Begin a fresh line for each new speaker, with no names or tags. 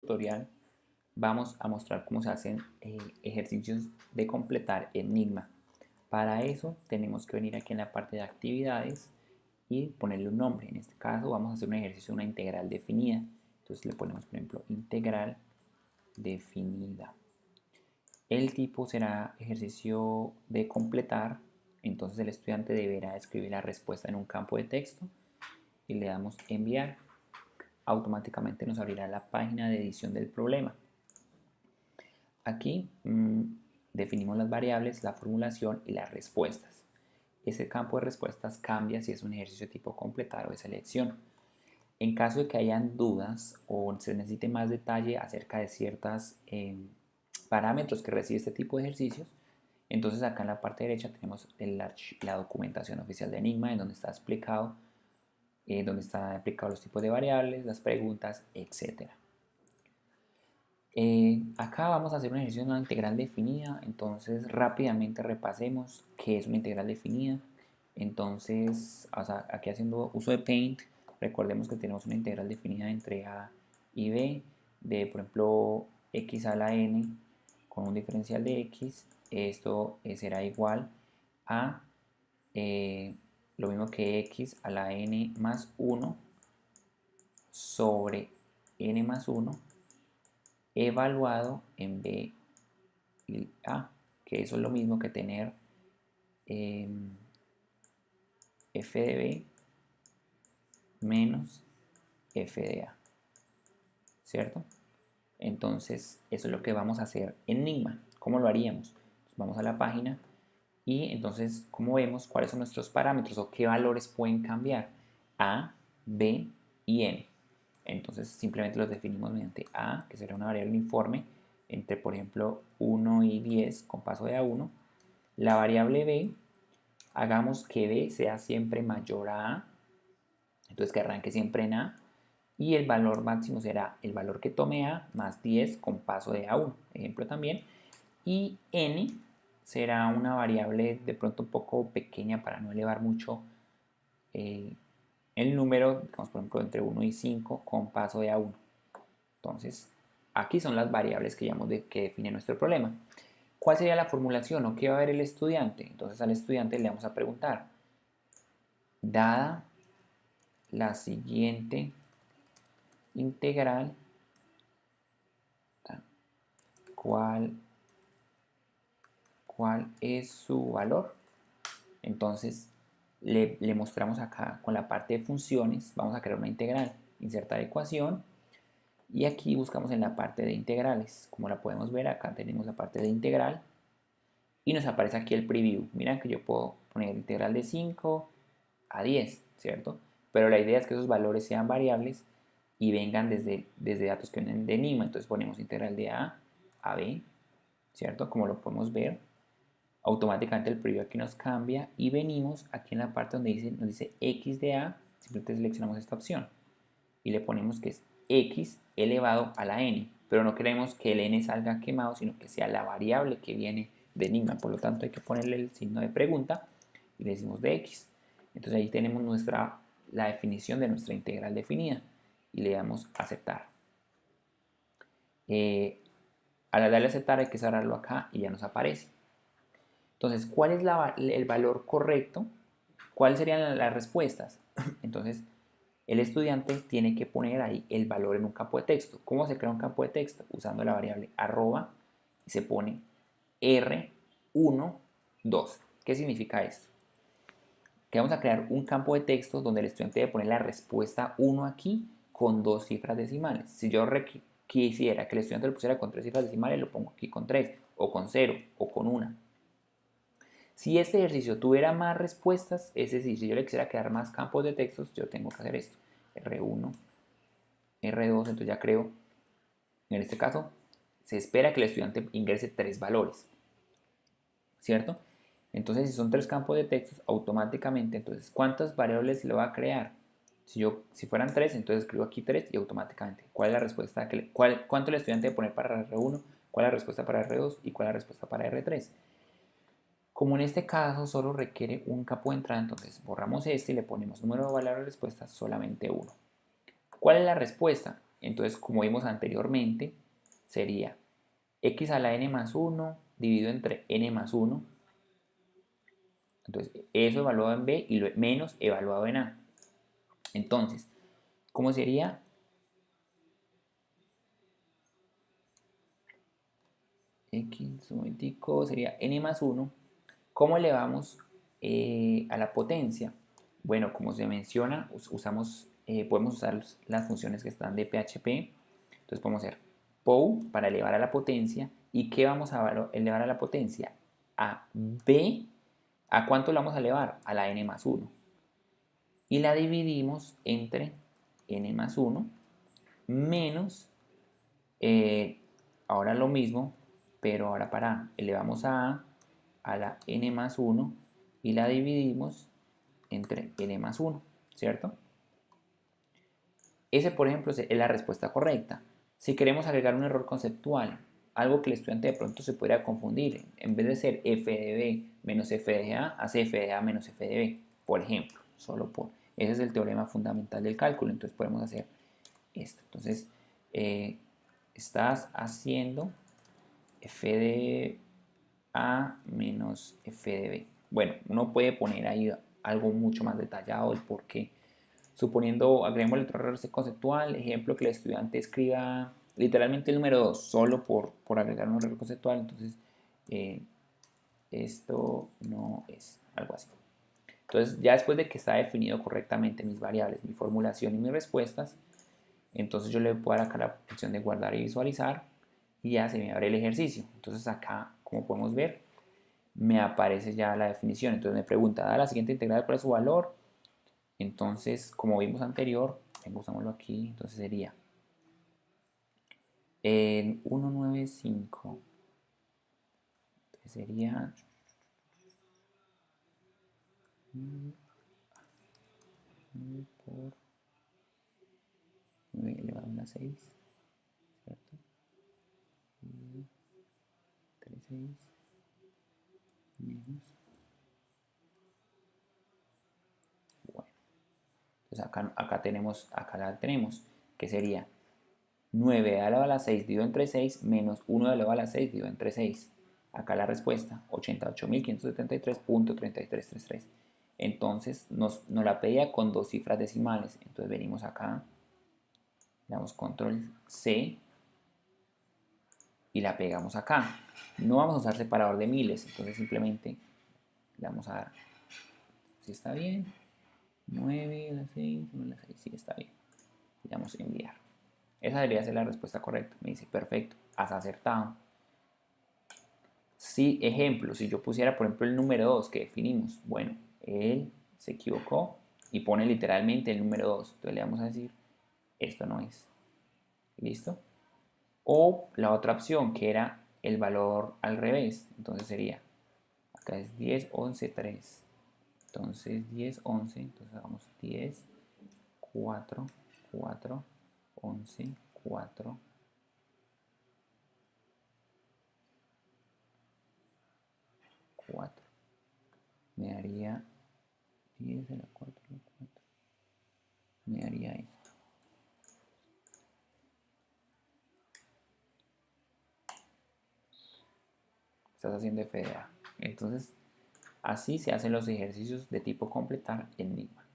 tutorial vamos a mostrar cómo se hacen ejercicios de completar Enigma. Para eso tenemos que venir aquí en la parte de actividades y ponerle un nombre. En este caso vamos a hacer un ejercicio de una integral definida. Entonces le ponemos, por ejemplo, integral definida. El tipo será ejercicio de completar. Entonces el estudiante deberá escribir la respuesta en un campo de texto y le damos enviar. Automáticamente nos abrirá la página de edición del problema. Aquí definimos las variables, la formulación y las respuestas. Ese campo de respuestas cambia si es un ejercicio tipo completar o de selección. En caso de que hayan dudas o se necesite más detalle acerca de ciertos parámetros que recibe este tipo de ejercicios, entonces acá en la parte derecha tenemos la documentación oficial de Enigma, en donde está explicado los tipos de variables, las preguntas, etc. Acá vamos a hacer un ejercicio de una integral definida. Entonces rápidamente repasemos qué es una integral definida. Entonces aquí haciendo uso de Paint, recordemos que tenemos una integral definida entre a y b de, por ejemplo, x a la n con un diferencial de x. Esto será igual a lo mismo que x a la n más 1 sobre n más 1 evaluado en b y a, que eso es lo mismo que tener f de b menos f de a, ¿cierto? Entonces eso es lo que vamos a hacer en Enigma. ¿Cómo lo haríamos? Pues vamos a la página y entonces, ¿cómo vemos cuáles son nuestros parámetros o qué valores pueden cambiar? A, b y n. Entonces simplemente los definimos mediante a, que será una variable uniforme entre, por ejemplo, 1 y 10 con paso de a1. La variable b, hagamos que b sea siempre mayor a a, entonces que arranque siempre en a, y el valor máximo será el valor que tome a más 10 con paso de a1, ejemplo también, y n será una variable de pronto un poco pequeña para no elevar mucho el número, digamos por ejemplo entre 1 y 5 con paso de a1. Entonces aquí son las variables que que define nuestro problema. ¿Cuál sería la formulación o qué va a ver el estudiante? Entonces al estudiante le vamos a preguntar, dada la siguiente integral, ¿cuál es su valor? Entonces le mostramos acá con la parte de funciones, vamos a crear una integral, insertar ecuación, y aquí buscamos en la parte de integrales. Como la podemos ver, acá tenemos la parte de integral y nos aparece aquí el preview. Miren que yo puedo poner integral de 5 a 10, ¿cierto? Pero la idea es que esos valores sean variables y vengan desde datos que vienen de Enigma. Entonces ponemos integral de a b, ¿cierto? Como lo podemos ver, automáticamente el preview aquí nos cambia y venimos aquí en la parte donde nos dice x de a, simplemente seleccionamos esta opción y le ponemos que es x elevado a la n, pero no queremos que el n salga quemado, sino que sea la variable que viene de Enigma. Por lo tanto hay que ponerle el signo de pregunta y le decimos de x. Entonces ahí tenemos la definición de nuestra integral definida y le damos aceptar. Al darle aceptar hay que cerrarlo acá y ya nos aparece. Entonces, ¿cuál es el valor correcto? ¿Cuáles serían las respuestas? Entonces, el estudiante tiene que poner ahí el valor en un campo de texto. ¿Cómo se crea un campo de texto? Usando la variable arroba y se pone R12. ¿Qué significa esto? Que vamos a crear un campo de texto donde el estudiante debe poner la respuesta 1 aquí con 2 cifras decimales. Si yo quisiera que el estudiante lo pusiera con 3 cifras decimales, lo pongo aquí con 3, o con 0, o con 1. Si este ejercicio tuviera más respuestas, es decir, si yo le quisiera crear más campos de textos, yo tengo que hacer esto. R1, R2, entonces ya creo, en este caso, se espera que el estudiante ingrese 3 valores, ¿cierto? Entonces, si son 3 campos de textos, automáticamente, entonces, ¿cuántas variables le va a crear? Si fueran 3, entonces escribo aquí 3 y automáticamente, ¿cuál es la respuesta? ¿Cuánto el estudiante debe poner para R1? ¿Cuál es la respuesta para R2? ¿Y cuál es la respuesta para R3? Como en este caso solo requiere un campo de entrada, entonces borramos este y le ponemos número de valor de respuesta solamente 1. ¿Cuál es la respuesta? Entonces, como vimos anteriormente, sería x a la n más 1 dividido entre n más 1. Entonces, eso evaluado en b y lo menos evaluado en a. Entonces, ¿cómo sería? X, un momentico, sería n más 1. ¿Cómo elevamos a la potencia? Bueno, como se menciona, podemos usar las funciones que están de PHP. Entonces podemos hacer POW para elevar a la potencia. ¿Y qué vamos a elevar a la potencia? A b. ¿A cuánto la vamos a elevar? A la n más 1. Y la dividimos entre n más 1 menos, ahora lo mismo, pero ahora para elevamos a la n más 1 y la dividimos entre n más 1, ¿cierto? Ese, por ejemplo, es la respuesta correcta. Si queremos agregar un error conceptual, algo que el estudiante de pronto se podría confundir, en vez de ser f de b menos f de a, hace f de a menos f de b, por ejemplo, Ese es el teorema fundamental del cálculo, entonces podemos hacer esto. Entonces, estás haciendo f de a menos f de b. Bueno, uno puede poner ahí algo mucho más detallado del por qué. Suponiendo, agreguemos el otro error conceptual, ejemplo, que el estudiante escriba literalmente el número 2 solo por agregar un error conceptual, entonces esto no es algo así. Entonces, ya después de que está definido correctamente mis variables, mi formulación y mis respuestas, entonces yo le puedo dar acá la opción de guardar y visualizar y ya se me abre el ejercicio. Entonces acá, como podemos ver, me aparece ya la definición. Entonces me pregunta, dada la siguiente integral, ¿cuál es su valor? Entonces, como vimos anterior, usámoslo aquí, entonces sería en 195, entonces sería por 9 elevado a la 6, ¿cierto? Y 36 menos, bueno, entonces acá la tenemos, que sería 9 elevado a la 6 dividido entre 6 menos 1 elevado a la 6 dividido entre 6. Acá la respuesta, 88.573.3333. Entonces nos la pedía con dos cifras decimales. Entonces venimos acá, le damos control C y la pegamos acá. No vamos a usar separador de miles, entonces simplemente le vamos a dar, si está bien, 9 a la 6, 1 a la 6, sí está bien. Le damos a enviar. Esa debería ser la respuesta correcta. Me dice, perfecto, has acertado. Si, ejemplo, si yo pusiera, por ejemplo, el número 2 que definimos, bueno, él se equivocó y pone literalmente el número 2. Entonces le vamos a decir, esto no es. ¿Listo? O la otra opción, que era el valor al revés. Entonces sería, acá es 10, 11, 3. Entonces 10, 11, entonces hagamos 10, 4, 4, 11, 4, 4. Me daría 10 a la 4, a la 4. Me daría esto. Estás haciendo FDA. Entonces, así se hacen los ejercicios de tipo completar en Enigma.